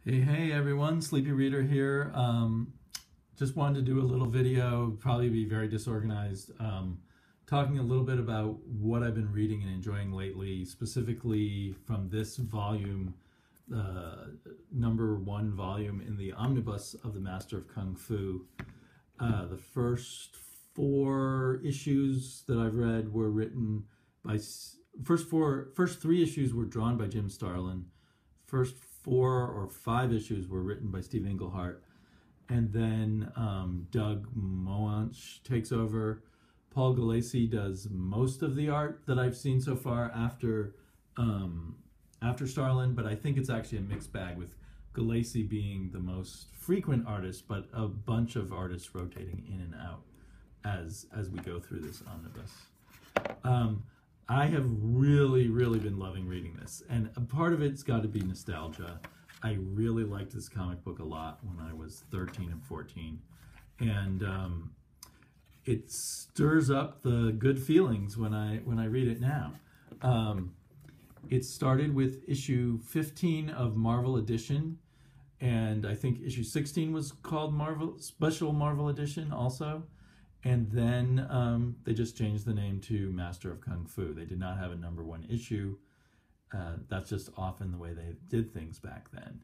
Hey everyone, Sleepy Reader here. Just wanted to do a little video, probably be very disorganized, talking a little bit about what I've been reading and enjoying lately, specifically from this volume, #1 volume in the Omnibus of the Master of Kung Fu. The first 4 issues that I've read were written by, first 3 issues were drawn by Jim Starlin. First 4 or 5 issues were written by Steve Englehart, and then Doug Moanch takes over. Paul Gulacy does most of the art that I've seen so far after Starlin, but I think it's actually a mixed bag, with Gulacy being the most frequent artist, but a bunch of artists rotating in and out as we go through this omnibus. I have really been loving reading this, and a part of it's got to be nostalgia. I really liked this comic book a lot when I was 13 and 14, and it stirs up the good feelings when I read it now. It started with issue 15 of Marvel Edition, and I think issue 16 was called Special Marvel Edition also. And then they just changed the name to Master of Kung Fu. They did not have a #1 issue. That's just often the way they did things back then.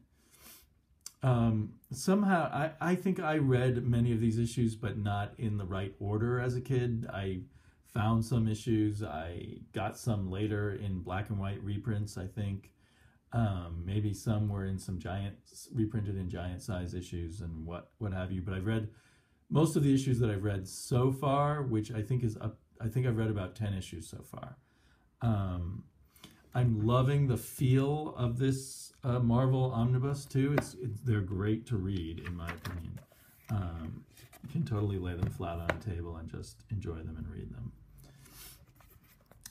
Somehow, I think I read many of these issues, but not in the right order as a kid. I found some issues. I got some later in black and white reprints, I think. Maybe some were in some reprinted in giant size issues and what have you. But I've read most of the issues that I've read so far, which I think is up. I think I've read about 10 issues so far. I'm loving the feel of this Marvel Omnibus too. They're great to read, in my opinion. You can totally lay them flat on a table and just enjoy them and read them.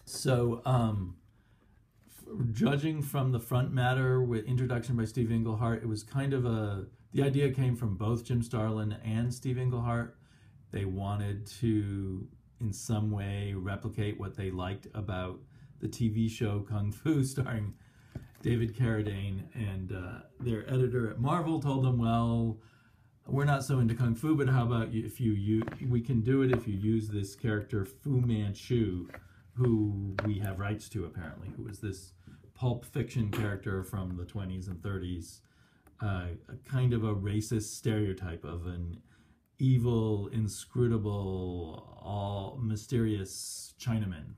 So, judging from the front matter with introduction by Steve Englehart, it was kind of the idea came from both Jim Starlin and Steve Englehart. They wanted to, in some way, replicate what they liked about the TV show Kung Fu, starring David Carradine, and their editor at Marvel told them, well, we're not so into Kung Fu, but how about we can do it if you use this character Fu Manchu, who we have rights to apparently, who was this pulp fiction character from the 20s and 30s, a kind of a racist stereotype of an evil, inscrutable, all mysterious Chinaman.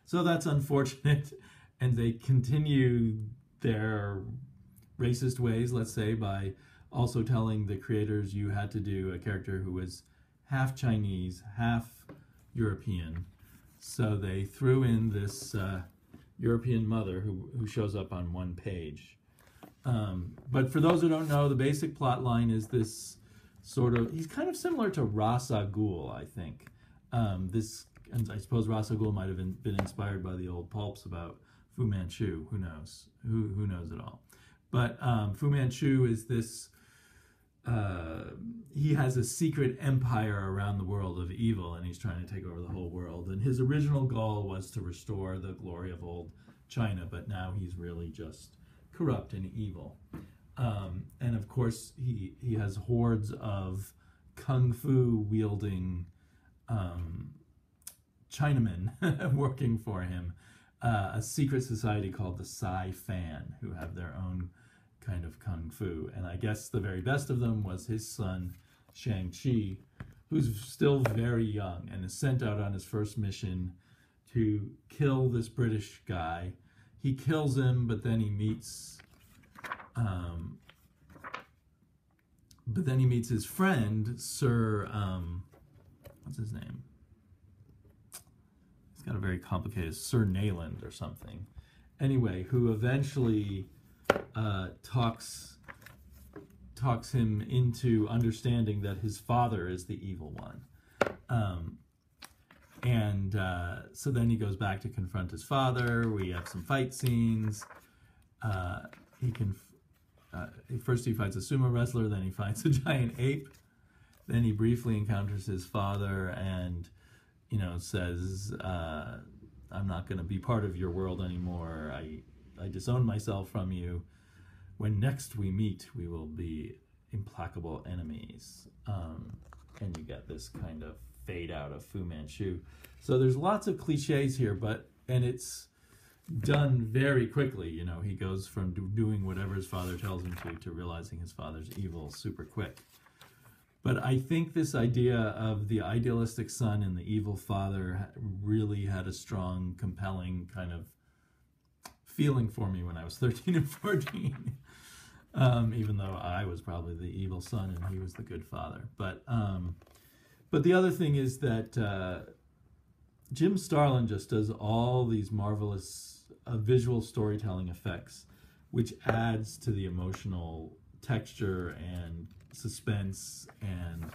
So that's unfortunate, and they continue their racist ways, let's say, by also telling the creators you had to do a character who was half Chinese, half European. So they threw in this European mother who shows up on one page. But for those who don't know, the basic plot line is this sort of, he's kind of similar to Ra's al Ghul, I think. And I suppose Ra's al Ghul might have been inspired by the old pulps about Fu Manchu. Who knows? Who knows it all? But Fu Manchu is this, he has a secret empire around the world of evil, and he's trying to take over the whole world. And his original goal was to restore the glory of old China, but now he's really just corrupt and evil. And of course, he has hordes of Kung Fu wielding Chinamen working for him, a secret society called the Sai Fan, who have their own kind of Kung Fu. And I guess the very best of them was his son, Shang-Chi, who's still very young and is sent out on his first mission to kill this British guy. He kills him, but then he meets his friend, Sir, what's his name? He's got a very complicated, Sir Nayland or something. Anyway, who eventually talks him into understanding that his father is the evil one. So then he goes back to confront his father. We have some fight scenes. First he fights a sumo wrestler, then he fights a giant ape. Then he briefly encounters his father and, says, I'm not going to be part of your world anymore. I disown myself from you. when next we meet, we will be implacable enemies. And you get this kind of fade out of Fu Manchu. So there's lots of cliches here, and it's done very quickly. You know, he goes from doing whatever his father tells him to realizing his father's evil super quick. But I think this idea of the idealistic son and the evil father really had a strong, compelling kind of feeling for me when I was 13 and 14. Even though I was probably the evil son and he was the good father. But the other thing is that Jim Starlin just does all these marvelous visual storytelling effects, which adds to the emotional texture and suspense and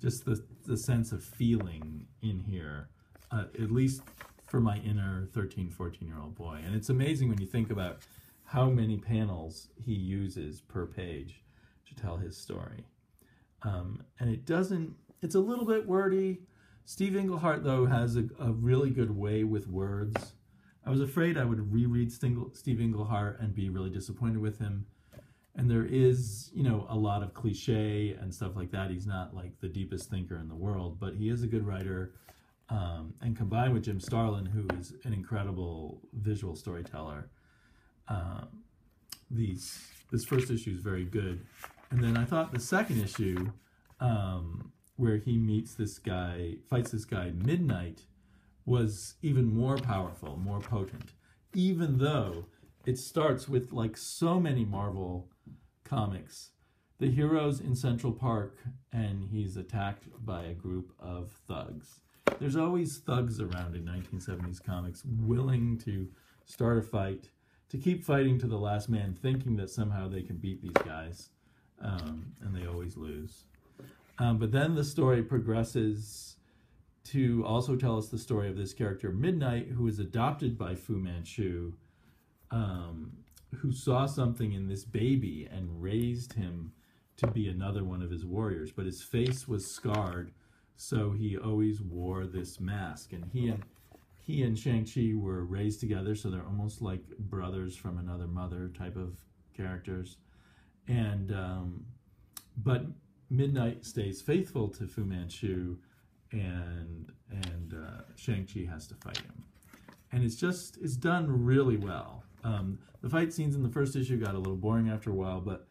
just the sense of feeling in here, at least for my inner 13, 14-year-old boy. And it's amazing when you think about how many panels he uses per page to tell his story. And it's a little bit wordy. Steve Englehart, though, has a really good way with words. I was afraid I would reread Steve Englehart and be really disappointed with him. And there is, you know, a lot of cliche and stuff like that. He's not like the deepest thinker in the world, but he is a good writer. And combined with Jim Starlin, who is an incredible visual storyteller, this first issue is very good. And then I thought the second issue, where he meets this guy, fights this guy Midnight, was even more powerful, more potent, even though it starts with, like so many Marvel comics, the hero's in Central Park and he's attacked by a group of thugs. There's always thugs around in 1970s comics willing to start a fight, to keep fighting to the last man, thinking that somehow they can beat these guys, and they always lose. But then the story progresses to also tell us the story of this character, Midnight, who is adopted by Fu Manchu, who saw something in this baby and raised him to be another one of his warriors. But his face was scarred, so he always wore this mask. And he and Shang-Chi were raised together, so they're almost like brothers from another mother type of characters. And but Midnight stays faithful to Fu Manchu, and Shang-Chi has to fight him. And it's done really well. The fight scenes in the first issue got a little boring after a while, but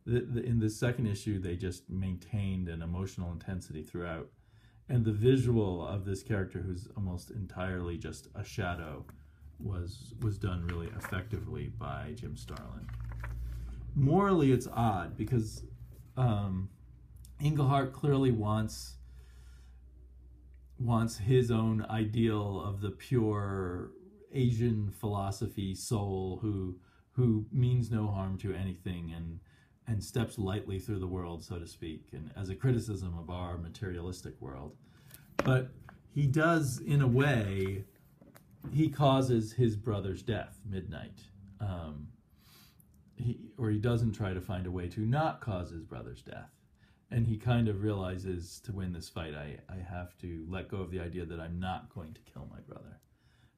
in the second issue, they just maintained an emotional intensity throughout. And the visual of this character, who's almost entirely just a shadow, was done really effectively by Jim Starlin. Morally, it's odd, because Englehart clearly wants his own ideal of the pure Asian philosophy soul who means no harm to anything and steps lightly through the world, so to speak, and as a criticism of our materialistic world. But he does, in a way, he causes his brother's death, Midnight. He doesn't try to find a way to not cause his brother's death. And he kind of realizes, to win this fight, I have to let go of the idea that I'm not going to kill my brother,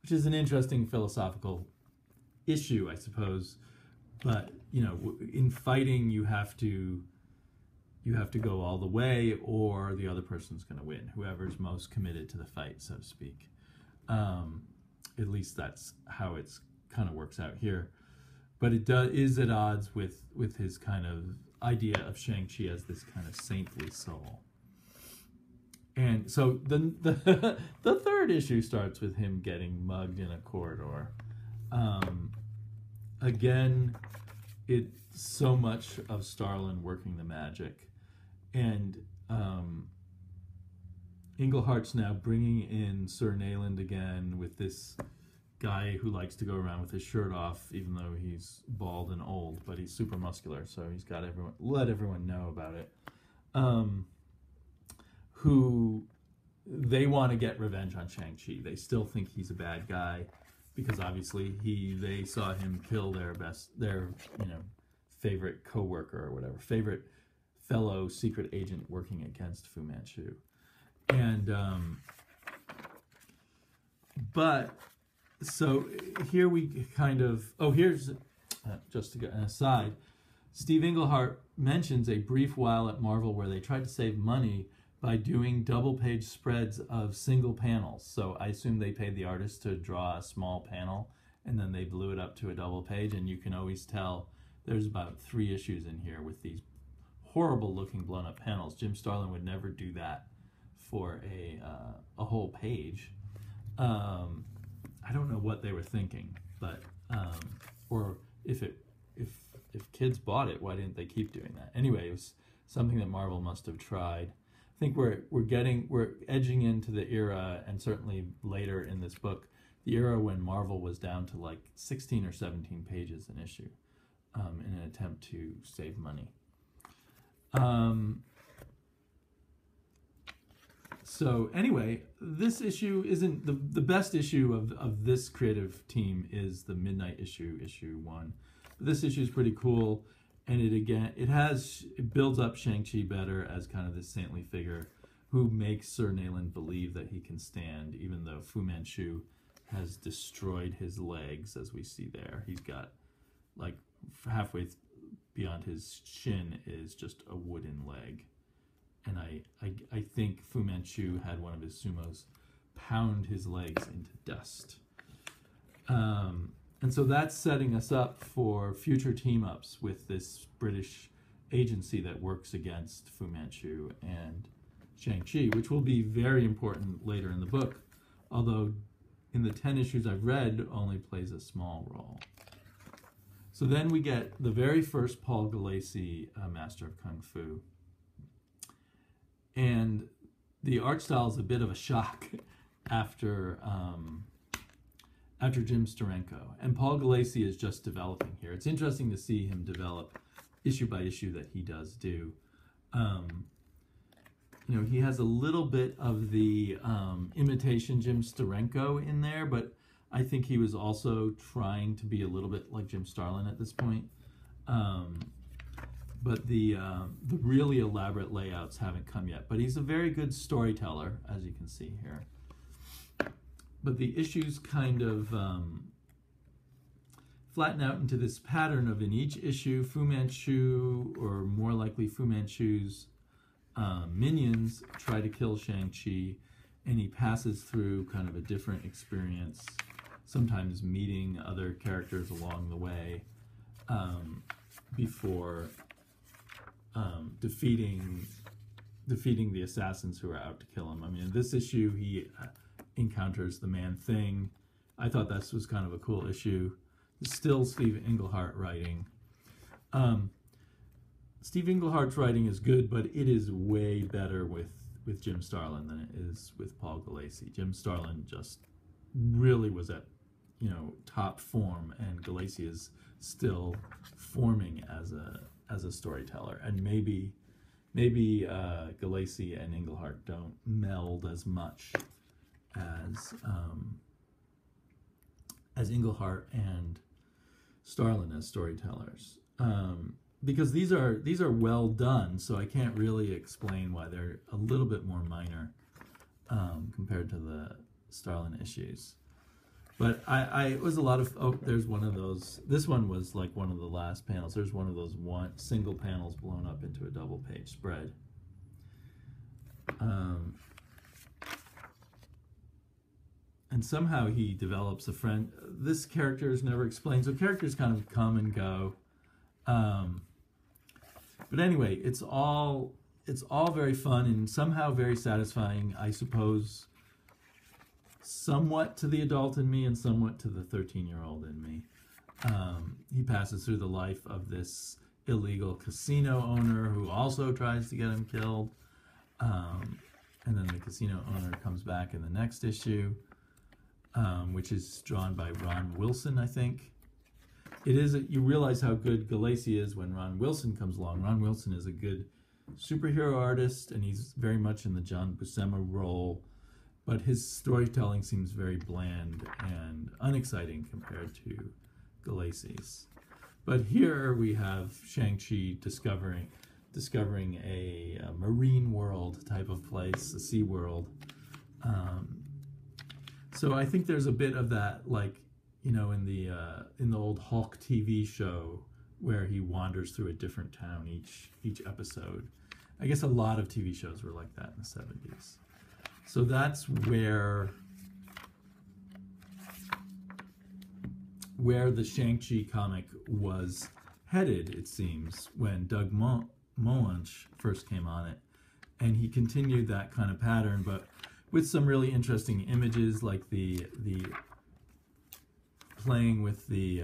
which is an interesting philosophical issue, I suppose. But, you know, in fighting, you have to go all the way, or the other person's going to win, whoever's most committed to the fight, so to speak. At least that's how it's kind of works out here. But it is at odds with his kind of idea of Shang-Chi as this kind of saintly soul. And so the third issue starts with him getting mugged in a corridor. Again, it's so much of Starlin working the magic. And Englehart's now bringing in Sir Nayland again with this guy who likes to go around with his shirt off, even though he's bald and old, but he's super muscular, so he's got let everyone know about it. Who they want to get revenge on Shang-Chi. They still think he's a bad guy because obviously they saw him kill their favorite coworker or whatever, favorite fellow secret agent working against Fu Manchu. And but so here we kind of here's just to go an aside. Steve Englehart mentions a brief while at Marvel where they tried to save money by doing double-page spreads of single panels. So I assume they paid the artist to draw a small panel, and then they blew it up to a double page, and you can always tell there's about 3 issues in here with these horrible-looking blown-up panels. Jim Starlin would never do that for a whole page. I don't know what they were thinking, but or if kids bought it, why didn't they keep doing that? Anyway, it was something that Marvel must have tried. I think we're edging into the era, and certainly later in this book, the era when Marvel was down to like 16 or 17 pages an issue, in an attempt to save money. So anyway, this issue isn't the best issue of this creative team is the Midnight issue, issue 1. But this issue is pretty cool, and it builds up Shang-Chi better as kind of this saintly figure who makes Sir Nayland believe that he can stand, even though Fu Manchu has destroyed his legs, as we see there. He's got, like, halfway beyond his shin is just a wooden leg. And I think Fu Manchu had one of his sumos pound his legs into dust. And so that's setting us up for future team-ups with this British agency that works against Fu Manchu and Shang-Chi, which will be very important later in the book, although in the 10 issues I've read, only plays a small role. So then we get the very first Paul Gulacy, Master of Kung Fu. And the art style is a bit of a shock after Jim Steranko. And Paul Gulacy is just developing here. It's interesting to see him develop issue by issue that he does do. You know, he has a little bit of the imitation Jim Steranko in there, but I think he was also trying to be a little bit like Jim Starlin at this point. But the really elaborate layouts haven't come yet. But he's a very good storyteller, as you can see here. But the issues kind of flatten out into this pattern of, in each issue, Fu Manchu, or more likely Fu Manchu's minions, try to kill Shang-Chi, and he passes through kind of a different experience, sometimes meeting other characters along the way, before defeating the assassins who are out to kill him. I mean, in this issue, he encounters the Man-Thing. I thought this was kind of a cool issue. It's still Steve Englehart writing. Steve Englehart's writing is good, but it is way better with Jim Starlin than it is with Paul Gulacy. Jim Starlin just really was at, top form, and Gulacy is still forming as a storyteller. And maybe Gulacy and Englehart don't meld as much as Englehart and Starlin as storytellers. Because these are well done, so I can't really explain why they're a little bit more minor compared to the Starlin issues. But it was a lot of, there's one of those. This one was like one of the last panels. There's one of those single panels blown up into a double page spread. And somehow he develops a friend. This character is never explained, so characters kind of come and go. But anyway, it's all very fun and somehow very satisfying, I suppose, somewhat to the adult in me and somewhat to the 13-year-old in me. He passes through the life of this illegal casino owner who also tries to get him killed. And then the casino owner comes back in the next issue, which is drawn by Ron Wilson, I think. You realize how good Gulacy is when Ron Wilson comes along. Ron Wilson is a good superhero artist, and he's very much in the John Buscema role, but his storytelling seems very bland and unexciting compared to Gulacy's. But here we have Shang-Chi discovering a marine world type of place, a sea world. So I think there's a bit of that, like, in the old Hulk TV show where he wanders through a different town each episode. I guess a lot of TV shows were like that in the 70s. So that's where the Shang-Chi comic was headed, it seems, when Doug Moench first came on it. And he continued that kind of pattern, but with some really interesting images, like the playing with the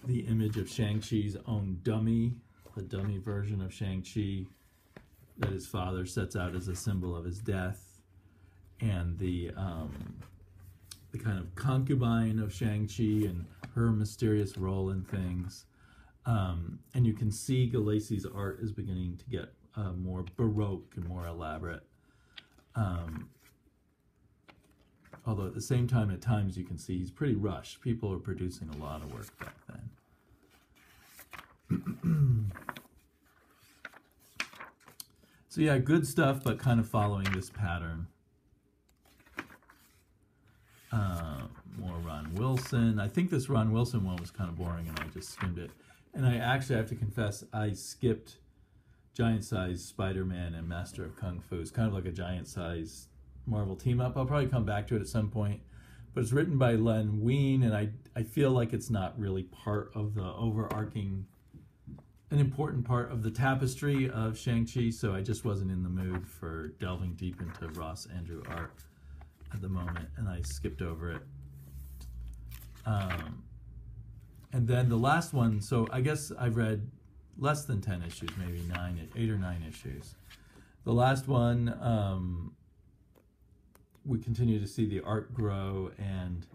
image of Shang-Chi's own dummy, the dummy version of Shang-Chi that his father sets out as a symbol of his death, and the kind of concubine of Shang-Chi and her mysterious role in things. And you can see Galecki's art is beginning to get more Baroque and more elaborate. Although at the same time, at times you can see he's pretty rushed. People are producing a lot of work back then. So yeah, good stuff, but kind of following this pattern. More Ron Wilson. I think this Ron Wilson one was kind of boring, and I just skimmed it. And I actually have to confess, I skipped Giant Size Spider-Man and Master of Kung Fu. It's kind of like a Giant Size Marvel team-up. I'll probably come back to it at some point. But it's written by Len Wein, and I feel like it's not really part of the overarching, an important part of the tapestry of Shang-Chi, so I just wasn't in the mood for delving deep into Ross Andrew art at the moment, and I skipped over it. And then the last one, so I guess I've read less than 10 issues, maybe 8 or 9 issues. The last one, we continue to see the art grow, and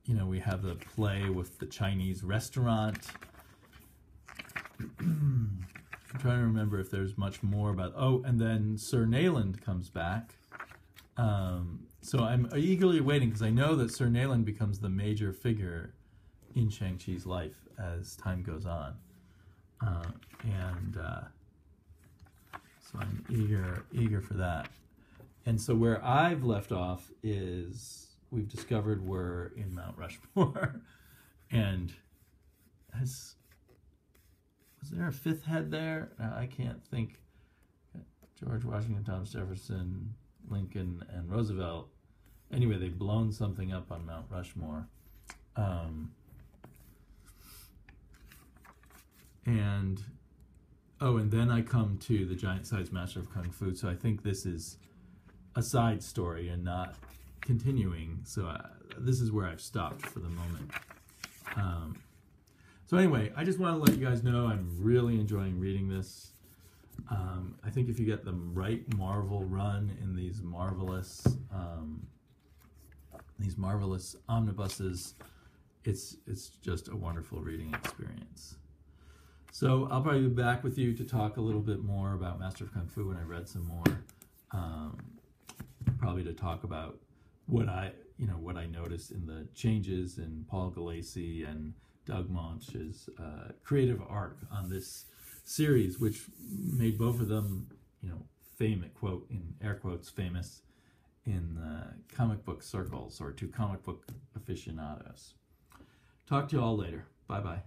you know, we have the play with the Chinese restaurant. I'm trying to remember if there's much more about, oh, and then Sir Nayland comes back. So I'm eagerly waiting, because I know that Sir Nayland becomes the major figure in Shang-Chi's life as time goes on. So I'm eager for that. And so where I've left off is, we've discovered we're in Mount Rushmore. And was there a fifth head there? I can't think. George Washington, Thomas Jefferson, Lincoln, and Roosevelt. Anyway, they've blown something up on Mount Rushmore. And then I come to the Giant Size Master of Kung Fu. So I think this is a side story and not continuing. So this is where I've stopped for the moment. So anyway, I just want to let you guys know I'm really enjoying reading this. I think if you get the right Marvel run in these marvelous omnibuses, it's just a wonderful reading experience. So I'll probably be back with you to talk a little bit more about Master of Kung Fu when I read some more. Probably to talk about what I noticed in the changes in Paul Galecki and Doug Moench's creative arc on this series, which made both of them, famous, quote in air quotes, famous in comic book circles, or to comic book aficionados. Talk to you all later. Bye bye.